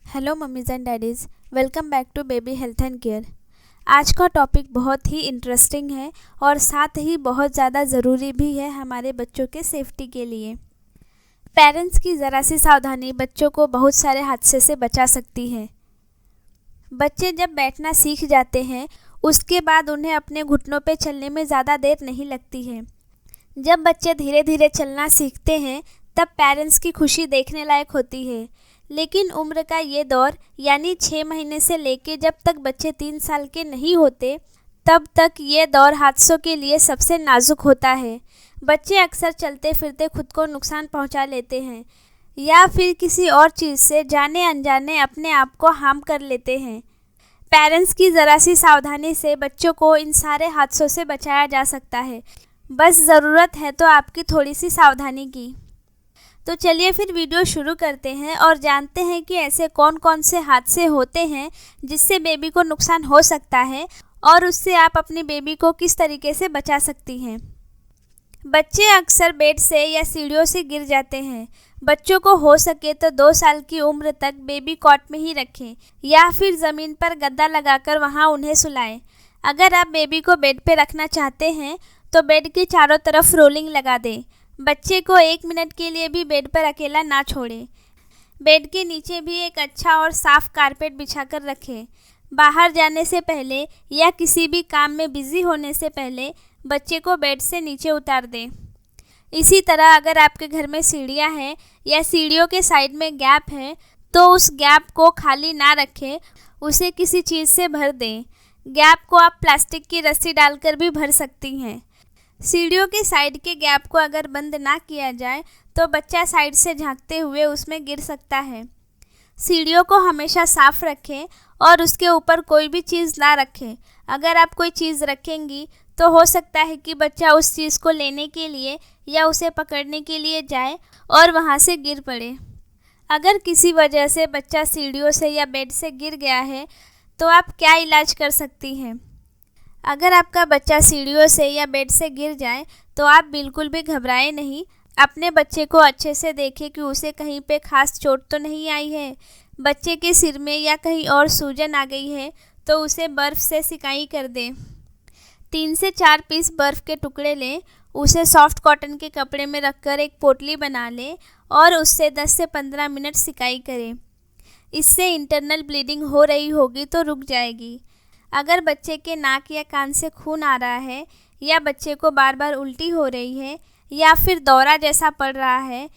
Hello mummies and daddies, welcome back to baby health and care. आज का topic बहुत ही interesting है और साथ ही बहुत ज़्यादा ज़रूरी भी है हमारे बच्चों के सेफ्टी के लिए। पेरेंट्स की ज़रा सी सावधानी बच्चों को बहुत सारे हादसे से बचा सकती है। बच्चे जब बैठना सीख जाते हैं उसके बाद उन्हें अपने घुटनों पे चलने में ज़्यादा देर नहीं लगती है। जब बच्चे धीरे धीरे चलना सीखते हैं तब पेरेंट्स की खुशी देखने लायक होती है। लेकिन उम्र का ये दौर यानी 6 महीने से लेके जब तक बच्चे 3 साल के नहीं होते तब तक ये दौर हादसों के लिए सबसे नाजुक होता है। बच्चे अक्सर चलते फिरते खुद को नुकसान पहुंचा लेते हैं या फिर किसी और चीज़ से जाने अनजाने अपने आप को हार्म कर लेते हैं। पेरेंट्स की ज़रा सी सावधानी से बच्चों को इन सारे हादसों से बचाया जा सकता है। बस ज़रूरत है तो आपकी थोड़ी सी सावधानी की। तो चलिए फिर वीडियो शुरू करते हैं और जानते हैं कि ऐसे कौन कौन से हादसे होते हैं जिससे बेबी को नुकसान हो सकता है और उससे आप अपनी बेबी को किस तरीके से बचा सकती हैं। बच्चे अक्सर बेड से या सीढ़ियों से गिर जाते हैं। बच्चों को हो सके तो 2 साल की उम्र तक बेबी कॉट में ही रखें या फिर ज़मीन पर गद्दा लगाकर वहां उन्हें सुलाएं। अगर आप बेबी को बेड पे रखना चाहते हैं तो बेड के चारों तरफ रोलिंग लगा दें। बच्चे को 1 मिनट के लिए भी बेड पर अकेला ना छोड़ें। बेड के नीचे भी एक अच्छा और साफ़ कारपेट बिछाकर रखें। बाहर जाने से पहले या किसी भी काम में बिज़ी होने से पहले बच्चे को बेड से नीचे उतार दें। इसी तरह अगर आपके घर में सीढ़ियाँ हैं या सीढ़ियों के साइड में गैप है तो उस गैप को खाली ना रखें, उसे किसी चीज़ से भर दें। गैप को आप प्लास्टिक की रस्सी डालकर भी भर सकती हैं। सीढ़ियों के साइड के गैप को अगर बंद ना किया जाए तो बच्चा साइड से झांकते हुए उसमें गिर सकता है। सीढ़ियों को हमेशा साफ़ रखें और उसके ऊपर कोई भी चीज़ ना रखें। अगर आप कोई चीज़ रखेंगी तो हो सकता है कि बच्चा उस चीज़ को लेने के लिए या उसे पकड़ने के लिए जाए और वहाँ से गिर पड़े। अगर किसी वजह से बच्चा सीढ़ियों से या बेड से गिर गया है तो आप क्या इलाज कर सकती हैं। अगर आपका बच्चा सीढ़ियों से या बेड से गिर जाए तो आप बिल्कुल भी घबराएं नहीं। अपने बच्चे को अच्छे से देखें कि उसे कहीं पे खास चोट तो नहीं आई है। बच्चे के सिर में या कहीं और सूजन आ गई है तो उसे बर्फ़ से सिकाई कर दें। 3 से 4 पीस बर्फ़ के टुकड़े लें, उसे सॉफ्ट कॉटन के कपड़े में रखकर एक पोटली बना लें और उससे 10 से 15 मिनट सिकाई करें। इससे इंटरनल ब्लीडिंग हो रही होगी तो रुक जाएगी। अगर बच्चे के नाक या कान से खून आ रहा है या बच्चे को बार बार उल्टी हो रही है या फिर दौरा जैसा पड़ रहा है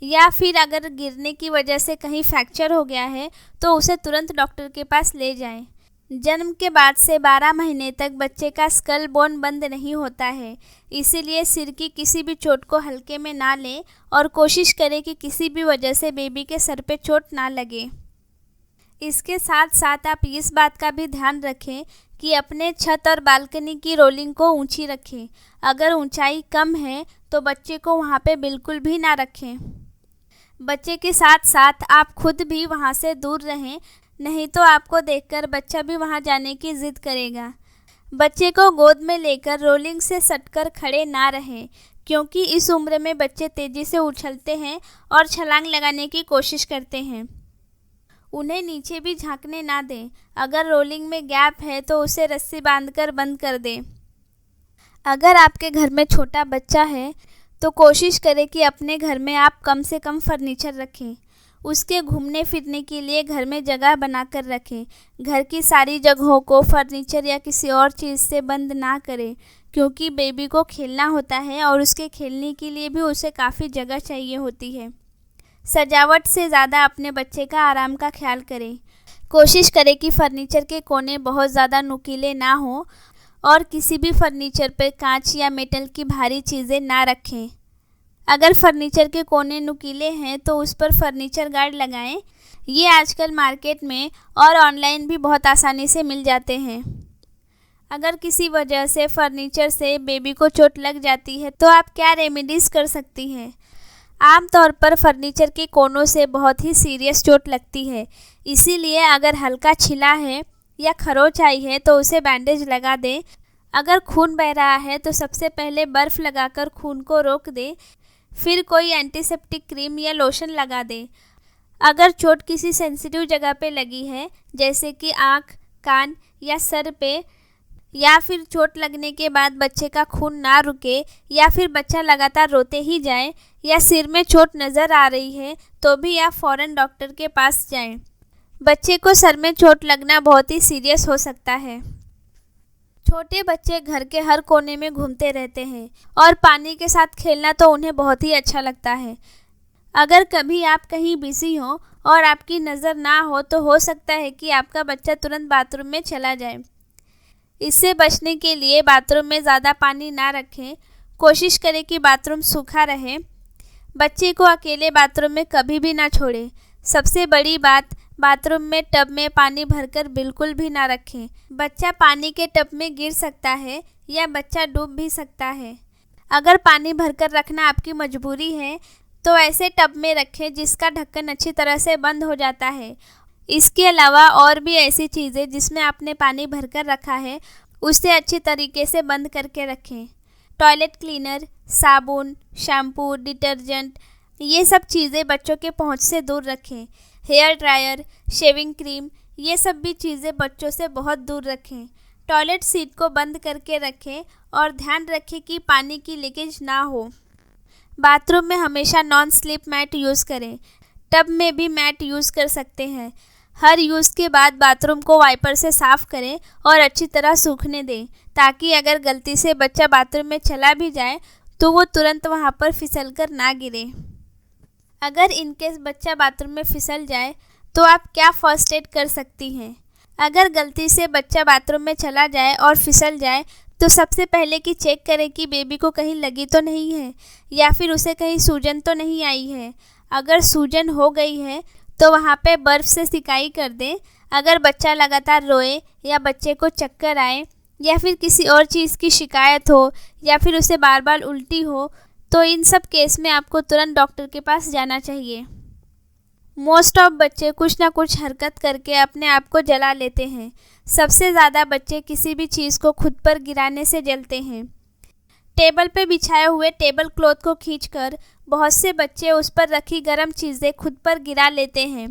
या फिर अगर गिरने की वजह से कहीं फ्रैक्चर हो गया है तो उसे तुरंत डॉक्टर के पास ले जाएं। जन्म के बाद से 12 महीने तक बच्चे का स्कल बोन बंद नहीं होता है, इसीलिए सिर की किसी भी चोट को हल्के में ना लें और कोशिश करें कि किसी भी वजह से बेबी के सर पे चोट ना लगे। इसके साथ साथ आप इस बात का भी ध्यान रखें कि अपने छत और बालकनी की रोलिंग को ऊंची रखें। अगर ऊंचाई कम है तो बच्चे को वहां पे बिल्कुल भी ना रखें। बच्चे के साथ साथ आप खुद भी वहां से दूर रहें, नहीं तो आपको देखकर बच्चा भी वहां जाने की ज़िद करेगा। बच्चे को गोद में लेकर रोलिंग से सटकर खड़े ना रहें, क्योंकि इस उम्र में बच्चे तेज़ी से उछलते हैं और छलांग लगाने की कोशिश करते हैं। उन्हें नीचे भी झांकने ना दें। अगर रोलिंग में गैप है तो उसे रस्सी बांधकर बंद कर दें। अगर आपके घर में छोटा बच्चा है तो कोशिश करें कि अपने घर में आप कम से कम फर्नीचर रखें। उसके घूमने फिरने के लिए घर में जगह बनाकर रखें। घर की सारी जगहों को फर्नीचर या किसी और चीज़ से बंद ना करें, क्योंकि बेबी को खेलना होता है और उसके खेलने के लिए भी उसे काफ़ी जगह चाहिए होती है। सजावट से ज़्यादा अपने बच्चे का आराम का ख्याल करें। कोशिश करें कि फर्नीचर के कोने बहुत ज़्यादा नुकीले ना हों और किसी भी फर्नीचर पर कांच या मेटल की भारी चीज़ें ना रखें। अगर फर्नीचर के कोने नुकीले हैं तो उस पर फर्नीचर गार्ड लगाएं। ये आजकल मार्केट में और ऑनलाइन भी बहुत आसानी से मिल जाते हैं। अगर किसी वजह से फर्नीचर से बेबी को चोट लग जाती है तो आप क्या रेमेडीज़ कर सकती हैं। आमतौर पर फर्नीचर के कोनों से बहुत ही सीरियस चोट लगती है, इसीलिए अगर हल्का छिला है या खरोंच आई है तो उसे बैंडेज लगा दें। अगर खून बह रहा है तो सबसे पहले बर्फ़ लगाकर खून को रोक दें, फिर कोई एंटीसेप्टिक क्रीम या लोशन लगा दें। अगर चोट किसी सेंसिटिव जगह पे लगी है, जैसे कि आँख, कान या सर पे, या फिर चोट लगने के बाद बच्चे का खून ना रुके, या फिर बच्चा लगातार रोते ही जाए, या सिर में चोट नज़र आ रही है, तो भी आप फ़ौरन डॉक्टर के पास जाएं। बच्चे को सर में चोट लगना बहुत ही सीरियस हो सकता है। छोटे बच्चे घर के हर कोने में घूमते रहते हैं और पानी के साथ खेलना तो उन्हें बहुत ही अच्छा लगता है। अगर कभी आप कहीं बिजी हो और आपकी नज़र ना हो सकता है कि आपका बच्चा तुरंत बाथरूम में चला जाए। इससे बचने के लिए बाथरूम में ज़्यादा पानी ना रखें। कोशिश करें कि बाथरूम सूखा रहे। बच्चे को अकेले बाथरूम में कभी भी ना छोड़ें। सबसे बड़ी बात, बाथरूम में टब में पानी भरकर बिल्कुल भी ना रखें। बच्चा पानी के टब में गिर सकता है या बच्चा डूब भी सकता है। अगर पानी भरकर रखना आपकी मजबूरी है तो ऐसे टब में रखें जिसका ढक्कन अच्छी तरह से बंद हो जाता है। इसके अलावा और भी ऐसी चीज़ें जिसमें आपने पानी भरकर रखा है उसे अच्छी तरीके से बंद करके रखें। टॉयलेट क्लीनर, साबुन, शैम्पू, डिटर्जेंट, ये सब चीज़ें बच्चों के पहुंच से दूर रखें। हेयर ड्रायर, शेविंग क्रीम, ये सब भी चीज़ें बच्चों से बहुत दूर रखें। टॉयलेट सीट को बंद करके रखें और ध्यान रखें कि पानी की लीकेज ना हो। बाथरूम में हमेशा नॉन स्लिप मैट यूज़ करें। टब में भी मैट यूज़ कर सकते हैं। हर यूज़ के बाद बाथरूम को वाइपर से साफ़ करें और अच्छी तरह सूखने दें, ताकि अगर गलती से बच्चा बाथरूम में चला भी जाए तो वो तुरंत वहाँ पर फिसल कर ना गिरे। अगर इनकेस बच्चा बाथरूम में फिसल जाए तो आप क्या फ़र्स्ट एड कर सकती हैं। अगर गलती से बच्चा बाथरूम में चला जाए और फिसल जाए तो सबसे पहले कि चेक करें कि बेबी को कहीं लगी तो नहीं है या फिर उसे कहीं सूजन तो नहीं आई है। अगर सूजन हो गई है तो वहाँ पे बर्फ़ से सिकाई कर दें। अगर बच्चा लगातार रोए या बच्चे को चक्कर आए या फिर किसी और चीज़ की शिकायत हो या फिर उसे बार बार उल्टी हो तो इन सब केस में आपको तुरंत डॉक्टर के पास जाना चाहिए। मोस्ट ऑफ बच्चे कुछ ना कुछ हरकत करके अपने आप को जला लेते हैं। सबसे ज़्यादा बच्चे किसी भी चीज़ को खुद पर गिराने से जलते हैं। टेबल पे बिछाए हुए टेबल क्लॉथ को खींचकर बहुत से बच्चे उस पर रखी गर्म चीज़ें खुद पर गिरा लेते हैं।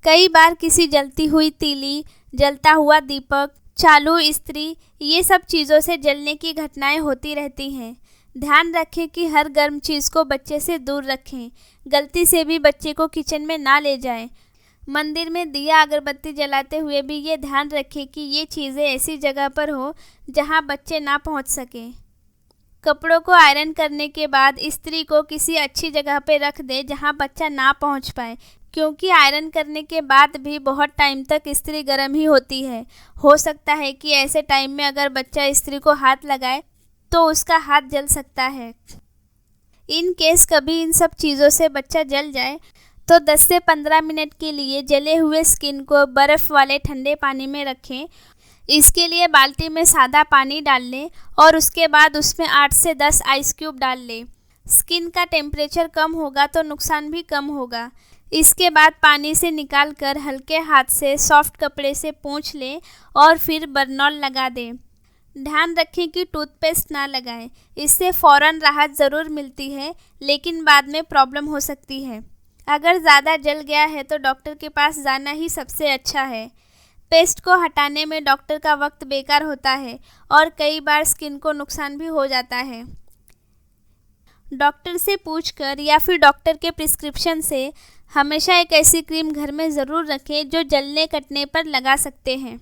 कई बार किसी जलती हुई तीली, जलता हुआ दीपक, चालू इस्त्री, ये सब चीज़ों से जलने की घटनाएं होती रहती हैं। ध्यान रखें कि हर गर्म चीज़ को बच्चे से दूर रखें। गलती से भी बच्चे को किचन में ना ले जाएं। मंदिर में दिया अगरबत्ती जलाते हुए भी ये ध्यान रखें कि ये चीज़ें ऐसी जगह पर हो जहां बच्चे ना पहुंच सकें। कपड़ों को आयरन करने के बाद इस्त्री को किसी अच्छी जगह पे रख दें जहां बच्चा ना पहुंच पाए, क्योंकि आयरन करने के बाद भी बहुत टाइम तक इस्त्री गर्म ही होती है। हो सकता है कि ऐसे टाइम में अगर बच्चा इस्त्री को हाथ लगाए तो उसका हाथ जल सकता है। इन केस कभी इन सब चीज़ों से बच्चा जल जाए तो 10 से 15 मिनट के लिए जले हुए स्किन को बर्फ़ वाले ठंडे पानी में रखें। इसके लिए बाल्टी में सादा पानी डाल लें और उसके बाद उसमें 8 से 10 आइस क्यूब डाल लें। स्किन का टेम्परेचर कम होगा तो नुकसान भी कम होगा। इसके बाद पानी से निकाल कर हल्के हाथ से सॉफ्ट कपड़े से पोंछ लें और फिर बर्नॉल लगा दें। ध्यान रखें कि टूथपेस्ट ना लगाएं। इससे फ़ौरन राहत ज़रूर मिलती है, लेकिन बाद में प्रॉब्लम हो सकती है। अगर ज़्यादा जल गया है तो डॉक्टर के पास जाना ही सबसे अच्छा है। पेस्ट को हटाने में डॉक्टर का वक्त बेकार होता है और कई बार स्किन को नुकसान भी हो जाता है। डॉक्टर से पूछकर या फिर डॉक्टर के प्रिस्क्रिप्शन से हमेशा एक ऐसी क्रीम घर में ज़रूर रखें जो जलने कटने पर लगा सकते हैं।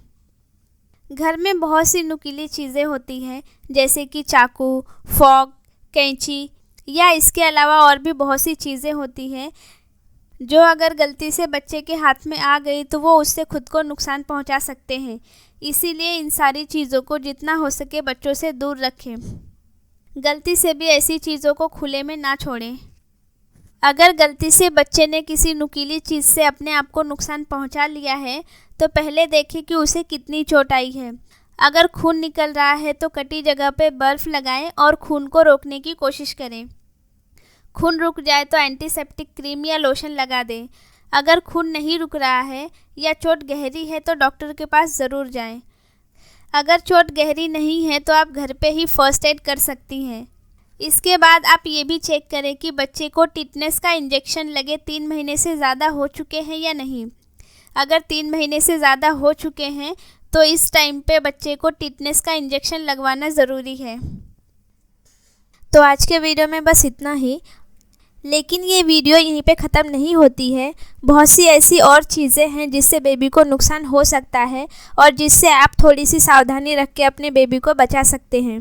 घर में बहुत सी नुकीली चीज़ें होती हैं, जैसे कि चाकू, फॉक, कैंची या इसके अलावा और भी बहुत सी चीज़ें होती हैं जो अगर गलती से बच्चे के हाथ में आ गई तो वो उससे खुद को नुकसान पहुंचा सकते हैं। इसीलिए इन सारी चीज़ों को जितना हो सके बच्चों से दूर रखें। गलती से भी ऐसी चीज़ों को खुले में ना छोड़ें। अगर गलती से बच्चे ने किसी नुकीली चीज़ से अपने आप को नुकसान पहुंचा लिया है तो पहले देखें कि उसे कितनी चोट आई है। अगर खून निकल रहा है तो कटी जगह पे बर्फ़ लगाएं और खून को रोकने की कोशिश करें। खून रुक जाए तो एंटीसेप्टिक क्रीम या लोशन लगा दें। अगर खून नहीं रुक रहा है या चोट गहरी है तो डॉक्टर के पास ज़रूर जाएं। अगर चोट गहरी नहीं है तो आप घर पे ही फ़र्स्ट एड कर सकती हैं। इसके बाद आप ये भी चेक करें कि बच्चे को टिटनेस का इंजेक्शन लगे 3 महीने से ज़्यादा हो चुके हैं या नहीं। अगर 3 महीने से ज़्यादा हो चुके हैं तो इस टाइम पे बच्चे को टिटनेस का इंजेक्शन लगवाना ज़रूरी है। तो आज के वीडियो में बस इतना ही, लेकिन ये वीडियो यहीं पे ख़त्म नहीं होती है। बहुत सी ऐसी और चीज़ें हैं जिससे बेबी को नुकसान हो सकता है और जिससे आप थोड़ी सी सावधानी रख के अपने बेबी को बचा सकते हैं।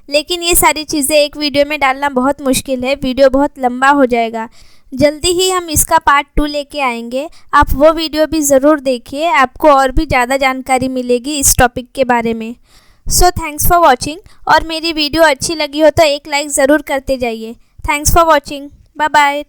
लेकिन ये सारी चीज़ें एक वीडियो में डालना बहुत मुश्किल है, वीडियो बहुत लंबा हो जाएगा। जल्दी ही हम इसका पार्ट 2 लेके आएंगे, आप वो वीडियो भी ज़रूर देखिए, आपको और भी ज़्यादा जानकारी मिलेगी इस टॉपिक के बारे में। सो थैंक्स फॉर वॉचिंग, और मेरी वीडियो अच्छी लगी हो तो एक लाइक ज़रूर करते जाइए। Thanks for watching, bye bye.